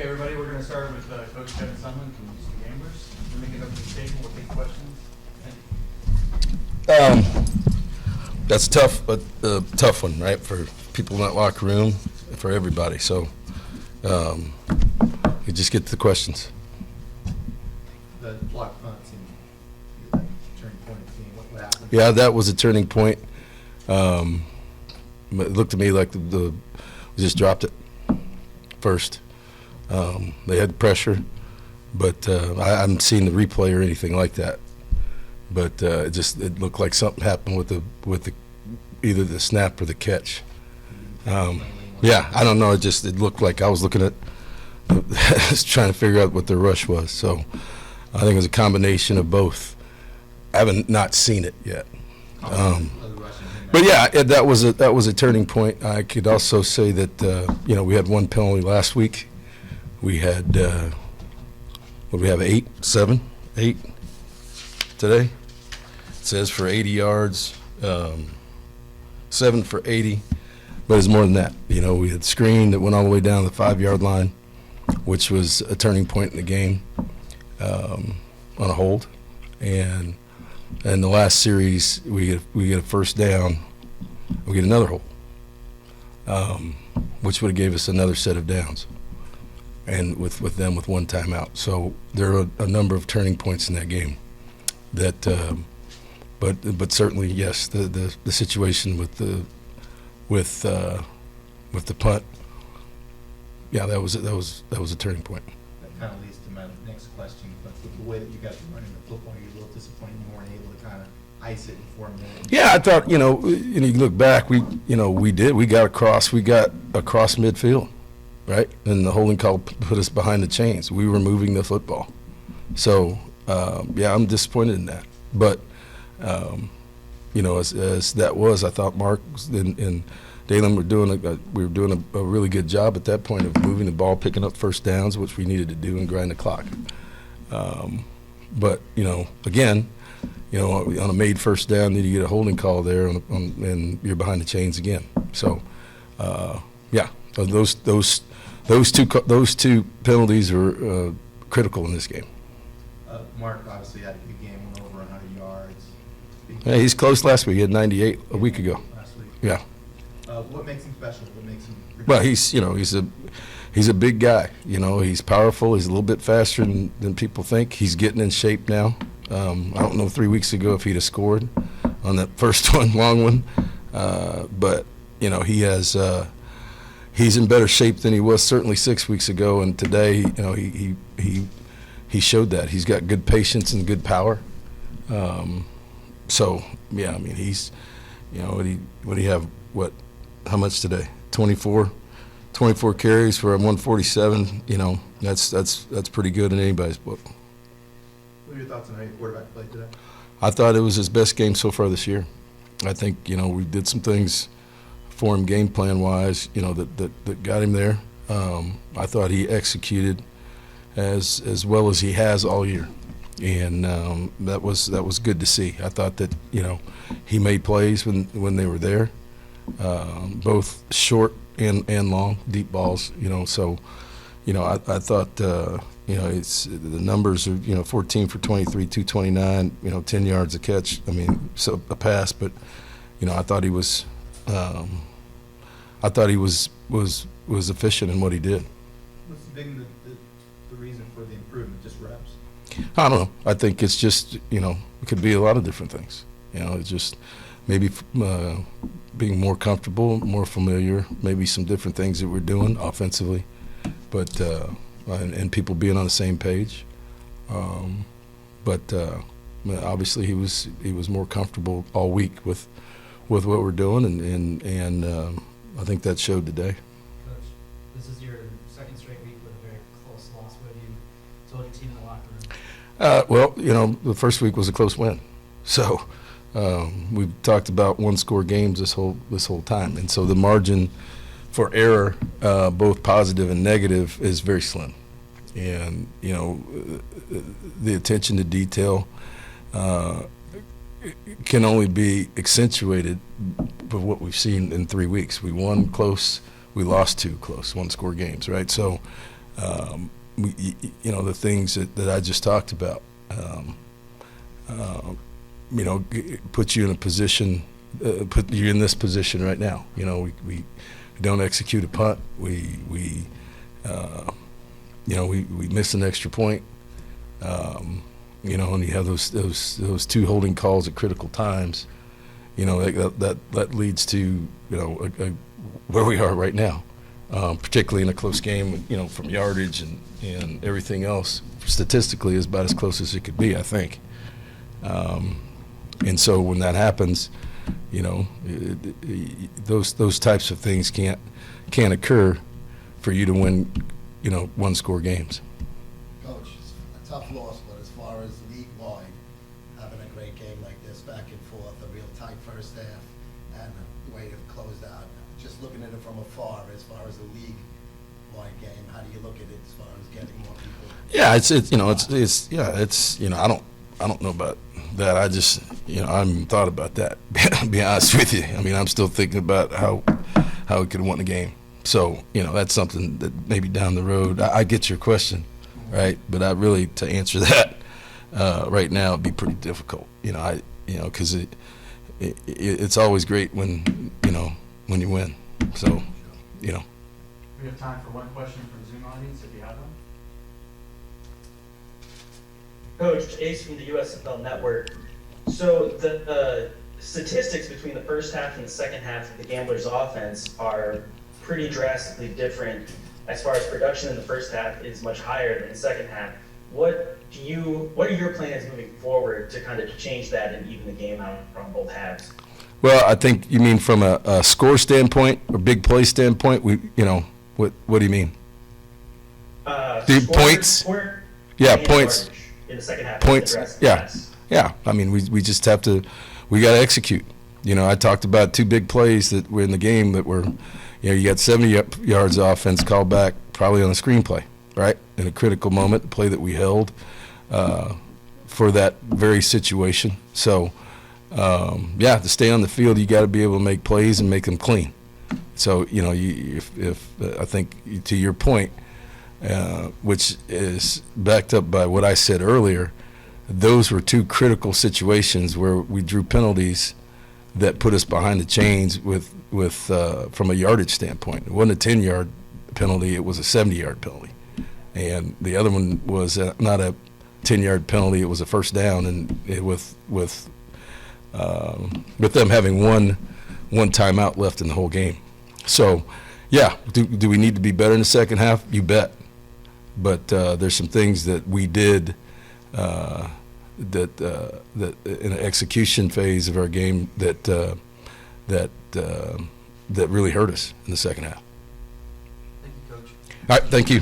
Okay, everybody, we're going to start with Coach Kevin Sumlin from Houston Gamblers. We'll make it up to the table. We'll take questions. That's tough, but a tough one, right, for people in that locker room, for everybody. So we just get to the questions. The block punt seemed to be a turning point of the game. What happened? Yeah, that was a turning point. It looked to me like we just dropped it first. They had pressure, but I haven't seen the replay or anything like that. But it looked like something happened with the either the snap or the catch. Yeah, I don't know. It looked like I was looking at trying to figure out what the rush was. So I think it was a combination of both. I haven't not seen it yet. But yeah, that was a turning point. I could also say that we had one penalty last week. We had what do we have? 8 today. It says for 80 yards, 7 for 80, but it's more than that. We had screen that went all the way down the 5-yard line, which was a turning point in the game on a hold, and in the last series we get a first down, we get another hold, which would have gave us another set of downs, and with them with one timeout. So there are a number of turning points in that game. That, but certainly yes, the situation with the punt, yeah, that was a turning point. That kind of leads to my next question. But with the way that you guys were running the football, you're a little disappointed you weren't able to kind of ice it in 4 minutes. Yeah, I thought you look back, we got across midfield, right, and the holding call put us behind the chains. We were moving the football, so yeah, I'm disappointed in that. But as that was, I thought Mark and Dalen were doing a really good job at that point of moving the ball, picking up first downs, which we needed to do, and grind the clock. But again, on a made first down, then you get a holding call there, and you're behind the chains again. So, yeah, those two penalties were critical in this game. Mark obviously had a good game, went over 100 yards. Yeah, he's close last week. He had 98 a week ago. Last week. Yeah. What makes him special? What makes him? Well, he's a big guy. He's powerful. He's a little bit faster than people think. He's getting in shape now. I don't know 3 weeks ago if he'd have scored on that first one, long one. But he's in better shape than he was certainly 6 weeks ago. And today, he showed that. He's got good patience and good power. So yeah, I mean, he's, what do you have? How much today? 24 carries for a 147. That's pretty good in anybody's book. What are your thoughts on how your quarterback played today? I thought it was his best game so far this year. I think we did some things for him game plan wise, that got him there. I thought he executed as well as he has all year, and that was good to see. I thought that he made plays when they were there, both short and long, deep balls. So I thought it's the numbers are 14 for 23, 229, 10 yards a catch. I mean, so a pass, but I thought he was was efficient in what he did. What's been the reason for the improvement? Just reps? I don't know. I think it's just, it could be a lot of different things. It's just maybe being more comfortable, more familiar, maybe some different things that we're doing offensively, but and people being on the same page. But obviously he was more comfortable all week with what we're doing, and I think that showed today. Coach, this is your second straight week with a very close loss. What have you told your team in the locker room? Well, the first week was a close win. So we've talked about one-score games this whole time, and so the margin for error, both positive and negative, is very slim. And the attention to detail can only be accentuated by what we've seen in 3 weeks. We won close, we lost 2 close one-score games, right? So The things that I just talked about, put you in a position, put you in this position right now. We don't execute a punt. We miss an extra point. And you have those two holding calls at critical times. That leads to where we are right now, particularly in a close game. From yardage and everything else, statistically is about as close as it could be, I think. And so when that happens, those types of things can't occur for you to win, one-score games. Coach, it's a tough loss, but as far as league-wide, having a great game like this, back and forth, a real tight first half, and the way it closed out, just looking at it from afar, as far as a league-wide game, how do you look at it as far as getting more people? Yeah, I don't know about that. I just, I haven't thought about that, to be honest with you. I mean, I'm still thinking about how we could have won the game. So, that's something that maybe down the road, I get your question, right? But to answer that right now would be pretty difficult, because it's always great when you win. So, We have time for one question from Zoom audience, if you have one. Coach, Ace from the USFL Network. So the statistics between the first half and the second half of the Gamblers' offense are pretty drastically different. As far as production in the first half is much higher than the second half. What are your plans moving forward to kind of change that and even the game out from both halves? Well, I think you mean from a score standpoint or big play standpoint. What do you mean? Points? Yeah, points. In the second half. Points. Yeah. I mean, we just have to. We got to execute. I talked about two big plays that were in the game that were. You got 70 yards of offense called back probably on the screenplay, right? In a critical moment, the play that we held for that very situation. So, to stay on the field, you got to be able to make plays and make them clean. So, if I think to your point, which is backed up by what I said earlier, those were two critical situations where we drew penalties that put us behind the chains with from a yardage standpoint. It wasn't a 10-yard penalty; it was a 70-yard penalty, and the other one was not a 10-yard penalty; it was a first down, and with them having one timeout left in the whole game. So, do we need to be better in the second half? You bet. But there's some things that we did that in the execution phase of our game that really hurt us in the second half. Thank you, Coach. All right, thank you.